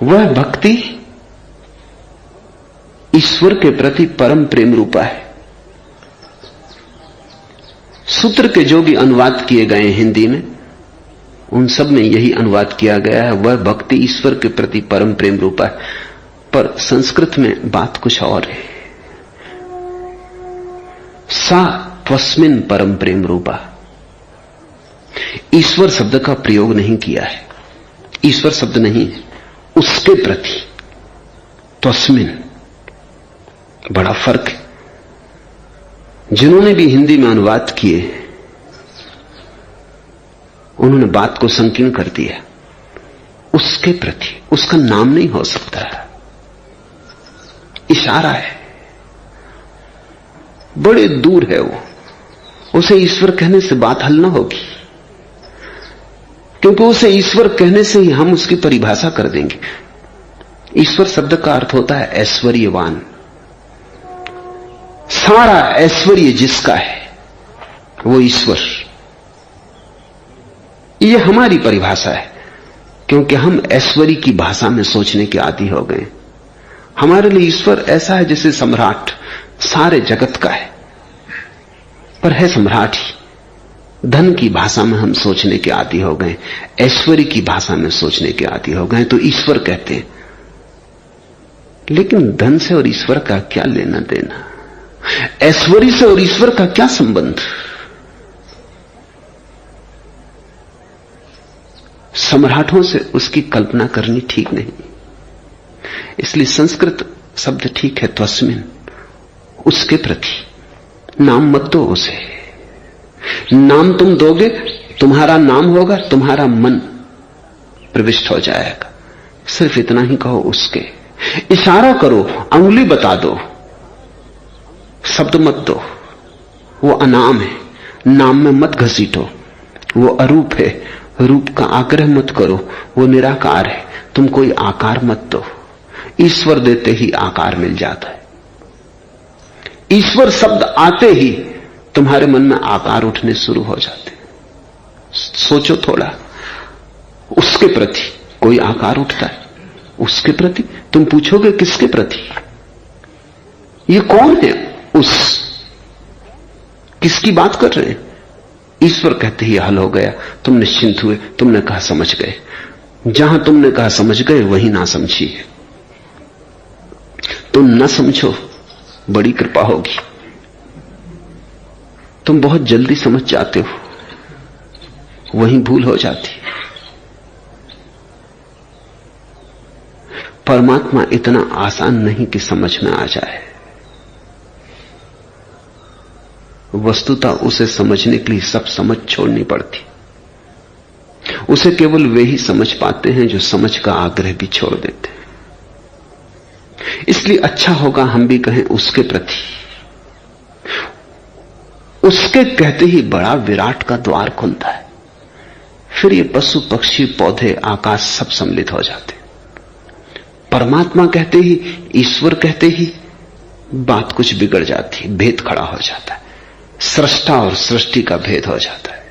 वह भक्ति ईश्वर के प्रति परम प्रेम रूपा है। सूत्र के जो भी अनुवाद किए गए हिंदी में, उन सब में यही अनुवाद किया गया है, वह भक्ति ईश्वर के प्रति परम प्रेम रूपा है। पर संस्कृत में बात कुछ और है। सा त्वस्मिन् परम प्रेम रूपा, ईश्वर शब्द का प्रयोग नहीं किया है। ईश्वर शब्द नहीं है, उसके प्रति त्वस्मिन्, बड़ा फर्क है। जिन्होंने भी हिंदी में अनुवाद किए उन्होंने बात को संकीर्ण कर दिया। उसके प्रति, उसका नाम नहीं हो सकता, इशारा है, बड़े दूर है वो। उसे ईश्वर कहने से बात हल ना होगी, क्योंकि उसे ईश्वर कहने से ही हम उसकी परिभाषा कर देंगे। ईश्वर शब्द का अर्थ होता है ऐश्वर्यवान। सारा ऐश्वर्य जिसका है वो ईश्वर। ये हमारी परिभाषा है, क्योंकि हम ऐश्वर्य की भाषा में सोचने के आदी हो गए। हमारे लिए ईश्वर ऐसा है जैसे सम्राट सारे जगत का है, पर है सम्राट ही। धन की भाषा में हम सोचने के आदी हो गए, ऐश्वर्य की भाषा में सोचने के आदी हो गए, तो ईश्वर कहते हैं। लेकिन धन से और ईश्वर का क्या लेना देना? ऐश्वर्य से और ईश्वर का क्या संबंध? सम्राटों से उसकी कल्पना करनी ठीक नहीं। इसलिए संस्कृत शब्द ठीक है, त्वस्मिन्, उसके प्रति। नाम मत दो उसे। नाम तुम दोगे, तुम्हारा नाम होगा, तुम्हारा मन प्रविष्ट हो जाएगा। सिर्फ इतना ही कहो उसके। इशारा करो, अंगुली बता दो, शब्द मत दो। वो अनाम है, नाम में मत घसीटो। वो अरूप है, रूप का आग्रह मत करो। वो निराकार है, तुम कोई आकार मत दो। ईश्वर देते ही आकार मिल जाता है। ईश्वर शब्द आते ही तुम्हारे मन में आकार उठने शुरू हो जाते। सोचो थोड़ा, उसके प्रति कोई आकार उठता है, उसके प्रति। तुम पूछोगे किसके प्रति? ये कौन है उस? किसकी बात कर रहे हैं? ईश्वर कहते ही हल हो गया। तुम निश्चिंत हुए, तुमने कहा समझ गए। जहां तुमने कहा समझ गए वहीं ना समझी है। तुम न समझो, बड़ी कृपा होगी। तुम बहुत जल्दी समझ जाते हो, वहीं भूल हो जाती। परमात्मा इतना आसान नहीं कि समझ में आ जाए। वस्तुतः उसे समझने के लिए सब समझ छोड़नी पड़ती। उसे केवल वे ही समझ पाते हैं जो समझ का आग्रह भी छोड़ देते हैं। इसलिए अच्छा होगा हम भी कहें उसके प्रति। उसके कहते ही बड़ा विराट का द्वार खुलता है। फिर ये पशु पक्षी पौधे आकाश सब सम्मिलित हो जाते। परमात्मा कहते ही, ईश्वर कहते ही बात कुछ बिगड़ जाती, भेद खड़ा हो जाता है। सृष्टा और सृष्टि का भेद हो जाता है।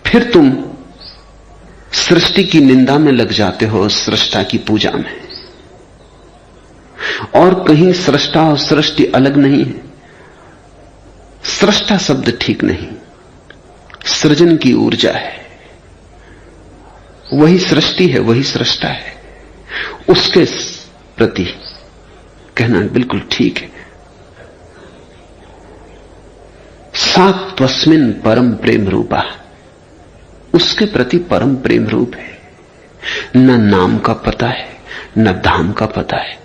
फिर तुम सृष्टि की निंदा में लग जाते हो, सृष्टा की पूजा में। और कहीं सृष्टा और सृष्टि अलग नहीं है। सृष्टा शब्द ठीक नहीं, सृजन की ऊर्जा है। वही सृष्टि है, वही सृष्टा है। उसके प्रति कहना बिल्कुल ठीक है। सा त्वस्मिन् परम प्रेम रूपा, उसके प्रति परम प्रेम रूप है। न नाम का पता है, न धाम का पता है।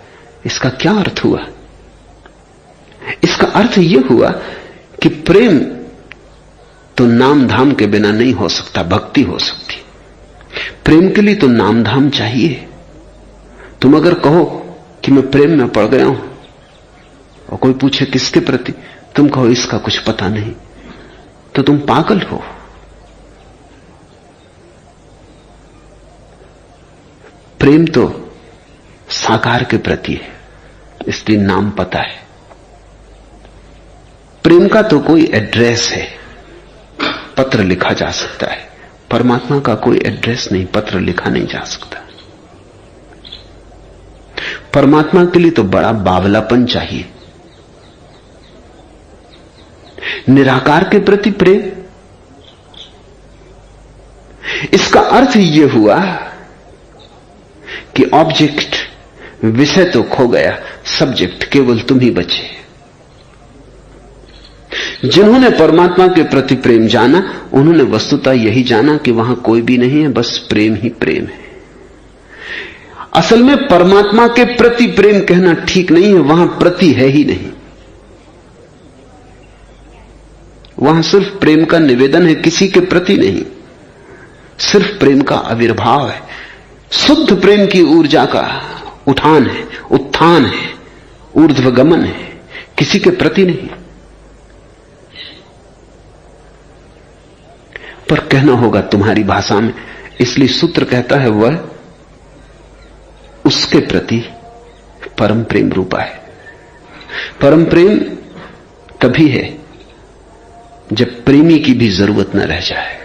इसका क्या अर्थ हुआ? इसका अर्थ यह हुआ कि प्रेम तो नाम धाम के बिना नहीं हो सकता, भक्ति हो सकती। प्रेम के लिए तो नाम धाम चाहिए। तुम अगर कहो कि मैं प्रेम में पड़ गया हूं और कोई पूछे किसके प्रति, तुम कहो इसका कुछ पता नहीं, तो तुम पागल हो। प्रेम तो साकार के प्रति है, इसलिए नाम पता है। प्रेम का तो कोई एड्रेस है, पत्र लिखा जा सकता है, परमात्मा का कोई एड्रेस नहीं, पत्र लिखा नहीं जा सकता। परमात्मा के लिए तो बड़ा बावलापन चाहिए। निराकार के प्रति प्रेम, इसका अर्थ यह हुआ कि ऑब्जेक्ट, विषय तो खो गया, सब्जेक्ट केवल तुम ही बचे। जिन्होंने परमात्मा के प्रति प्रेम जाना, उन्होंने वस्तुतः यही जाना कि वहां कोई भी नहीं है, बस प्रेम ही प्रेम है। असल में परमात्मा के प्रति प्रेम कहना ठीक नहीं है, वहां प्रति है ही नहीं। वहां सिर्फ प्रेम का निवेदन है, किसी के प्रति नहीं, सिर्फ प्रेम का आविर्भाव है। शुद्ध प्रेम की ऊर्जा का उठान है, उत्थान है, ऊर्ध्वगमन है, किसी के प्रति नहीं। पर कहना होगा तुम्हारी भाषा में, इसलिए सूत्र कहता है वह उसके प्रति परम प्रेम रूपा है। परम प्रेम तभी है जब प्रेमी की भी जरूरत न रह जाए।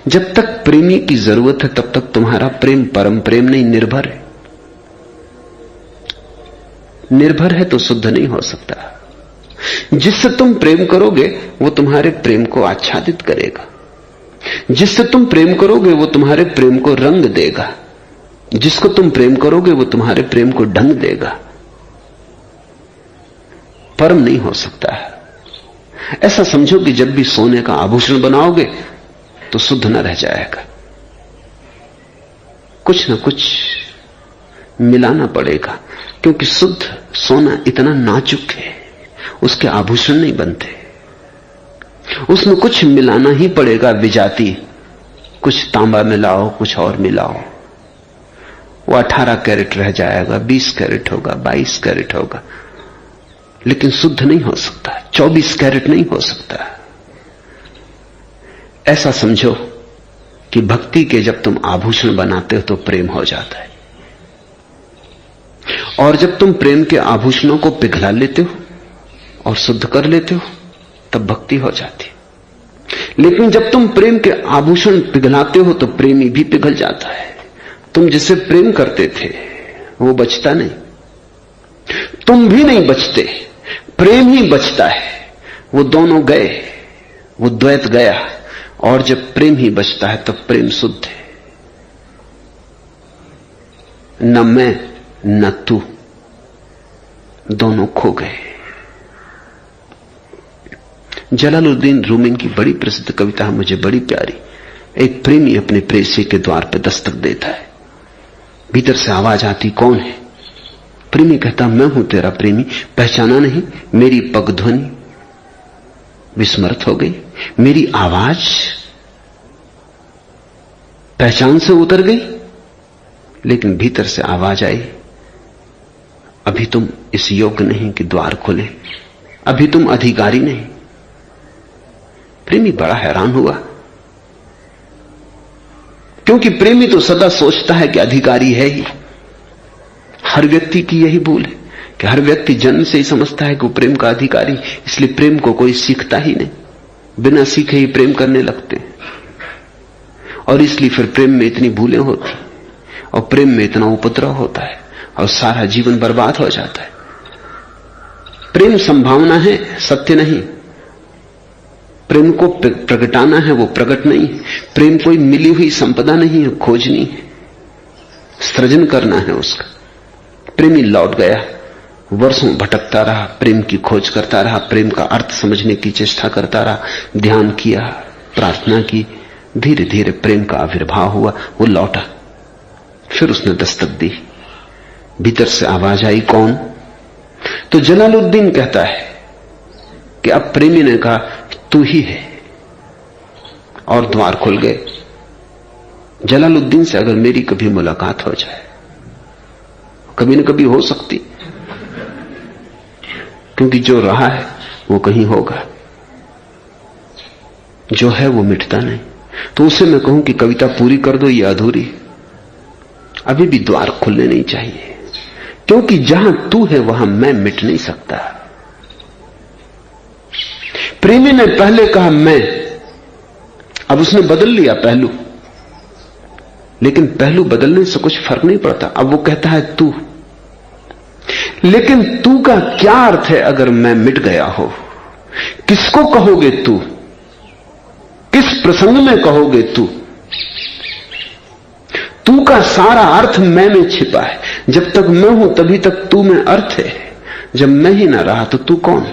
जब तक प्रेमी की जरूरत है तब तक तुम्हारा प्रेम परम प्रेम नहीं, निर्भर है। निर्भर है तो शुद्ध नहीं हो सकता। जिससे तुम प्रेम करोगे वो तुम्हारे प्रेम को आच्छादित करेगा, जिससे तुम प्रेम करोगे वो तुम्हारे प्रेम को रंग देगा, जिसको तुम प्रेम करोगे वो तुम्हारे प्रेम को ढंग देगा। परम नहीं हो सकता है। ऐसा समझो कि जब भी सोने का आभूषण बनाओगे तो शुद्ध न रह जाएगा, कुछ न कुछ मिलाना पड़ेगा, क्योंकि शुद्ध सोना इतना नाजुक है, उसके आभूषण नहीं बनते, उसमें कुछ मिलाना ही पड़ेगा। विजाती, कुछ तांबा मिलाओ, कुछ और मिलाओ, वो 18 कैरेट रह जाएगा, 20 कैरेट होगा, 22 कैरेट होगा, लेकिन शुद्ध नहीं हो सकता, 24 कैरेट नहीं हो सकता। ऐसा समझो कि भक्ति के जब तुम आभूषण बनाते हो तो प्रेम हो जाता है, और जब तुम प्रेम के आभूषणों को पिघला लेते हो और शुद्ध कर लेते हो तब भक्ति हो जाती। लेकिन जब तुम प्रेम के आभूषण पिघलाते हो तो प्रेमी भी पिघल जाता है। तुम जिसे प्रेम करते थे वो बचता नहीं, तुम भी नहीं बचते, प्रेम ही बचता है। वो दोनों गए, वो द्वैत गया, और जब प्रेम ही बचता है तब प्रेम शुद्ध है। न मैं न तू, दोनों खो गए। जलालुद्दीन रूमी की बड़ी प्रसिद्ध कविता है, मुझे बड़ी प्यारी। एक प्रेमी अपने प्रेयसी के द्वार पर दस्तक देता है, भीतर से आवाज आती, कौन है? प्रेमी कहता, मैं हूं तेरा प्रेमी, पहचाना नहीं? मेरी पगध्वनि विस्मृत हो गई, मेरी आवाज पहचान से उतर गई। लेकिन भीतर से आवाज आई, अभी तुम इस योग्य नहीं कि द्वार खोले, अभी तुम अधिकारी नहीं। प्रेमी बड़ा हैरान हुआ, क्योंकि प्रेमी तो सदा सोचता है कि अधिकारी है ही। हर व्यक्ति की यही भूल है कि हर व्यक्ति जन्म से ही समझता है कि वो प्रेम का अधिकारी, इसलिए प्रेम को कोई सीखता ही नहीं, बिना सीखे ही प्रेम करने लगते हैं। और इसलिए फिर प्रेम में इतनी भूलें होती, और प्रेम में इतना उपद्रव होता है, और सारा जीवन बर्बाद हो जाता है। प्रेम संभावना है, सत्य नहीं। प्रेम को प्रगटाना है, वो प्रकट नहीं है। प्रेम कोई मिली हुई संपदा नहीं है, खोजनी है, सृजन करना है उसका। प्रेमी लौट गया, वर्षों भटकता रहा, प्रेम की खोज करता रहा, प्रेम का अर्थ समझने की चेष्टा करता रहा, ध्यान किया, प्रार्थना की, धीरे धीरे प्रेम का आविर्भाव हुआ। वो लौटा, फिर उसने दस्तक दी, भीतर से आवाज आई, कौन? तो जलालुद्दीन कहता है कि अब प्रेमी ने कहा, तू ही है, और द्वार खुल गए। जलालुद्दीन से अगर मेरी कभी मुलाकात हो जाए, कभी न कभी हो सकती, क्योंकि जो रहा है वो कहीं होगा, जो है वो मिटता नहीं। तो उसे मैं कहूं कि कविता पूरी कर दो, या अधूरी? अभी भी द्वार खुलने नहीं चाहिए, क्योंकि जहां तू है वहां मैं मिट नहीं सकता। प्रेमी ने पहले कहा मैं, अब उसने बदल लिया पहलू, लेकिन पहलू बदलने से कुछ फर्क नहीं पड़ता। अब वो कहता है तू, लेकिन तू का क्या अर्थ है अगर मैं मिट गया हो? किसको कहोगे तू? किस प्रसंग में कहोगे तू? तू का सारा अर्थ मैं में छिपा है। जब तक मैं हूं तभी तक तू में अर्थ है, जब मैं ही ना रहा तो तू कौन?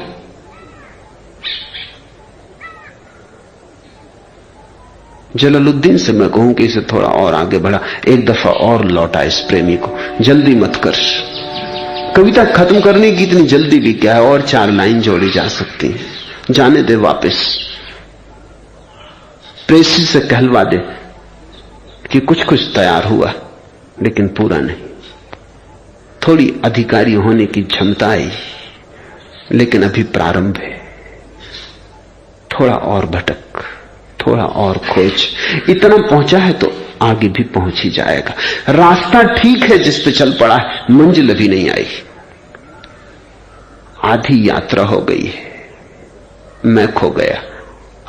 जलालुद्दीन से मैं कहूं कि इसे थोड़ा और आगे बढ़ा, एक दफा और लौटा इस प्रेमी को, जल्दी मत कर। कविता खत्म करने की इतनी जल्दी भी क्या है, और 4 लाइन जोड़ी जा सकती है, जाने दे वापस। प्रेसी से कहलवा दे कि कुछ कुछ तैयार हुआ लेकिन पूरा नहीं। थोड़ी अधिकारी होने की क्षमता आई, लेकिन अभी प्रारंभ है। थोड़ा और भटक, थोड़ा और खोज, इतना पहुंचा है तो आगे भी पहुंच ही जाएगा। रास्ता ठीक है जिस पे चल पड़ा है, मंजिल अभी नहीं आई। आधी यात्रा हो गई है, मैं खो गया,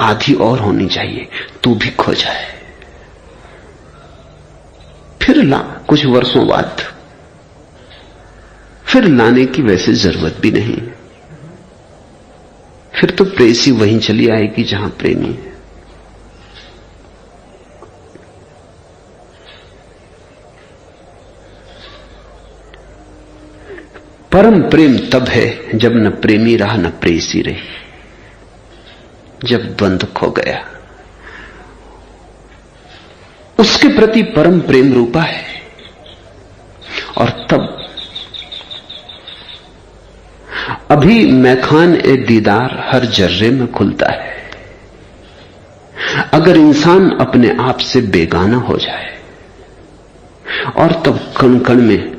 आधी और होनी चाहिए, तू भी खो जाए। फिर ला कुछ वर्षों बाद, फिर लाने की वैसे जरूरत भी नहीं। फिर तो प्रेसी वहीं चली आएगी जहां प्रेमी है। परम प्रेम तब है जब न प्रेमी रहा न प्रेसी रही, जब द्वंद्व खो गया। उसके प्रति परम प्रेम रूपा है। और तब अभी मैखान ए दीदार हर जर्रे में खुलता है। अगर इंसान अपने आप से बेगाना हो जाए, और तब कण कण में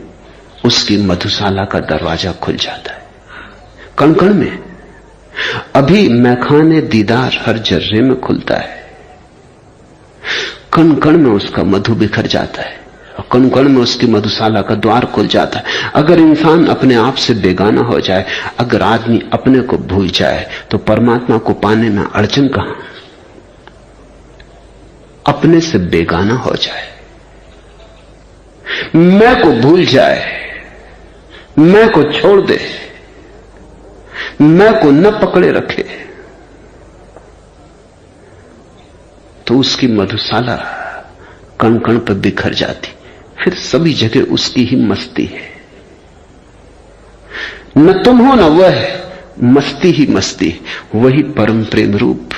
उसकी मधुशाला का दरवाजा खुल जाता है। कण कण में अभी मैखाने दीदार हर जर्रे में खुलता है। कण कण में उसका मधु बिखर जाता है, और कण कण में उसकी मधुशाला का द्वार खुल जाता है। अगर इंसान अपने आप से बेगाना हो जाए, अगर आदमी अपने को भूल जाए, तो परमात्मा को पाने में अड़चन कहां? अपने से बेगाना हो जाए, मैं को भूल जाए, मैं को छोड़ दे, मैं को न पकड़े रखे, तो उसकी मधुशाला कण कण पर बिखर जाती। फिर सभी जगह उसकी ही मस्ती है। न तुम हो न वह, मस्ती ही मस्ती। वही परम प्रेम रूप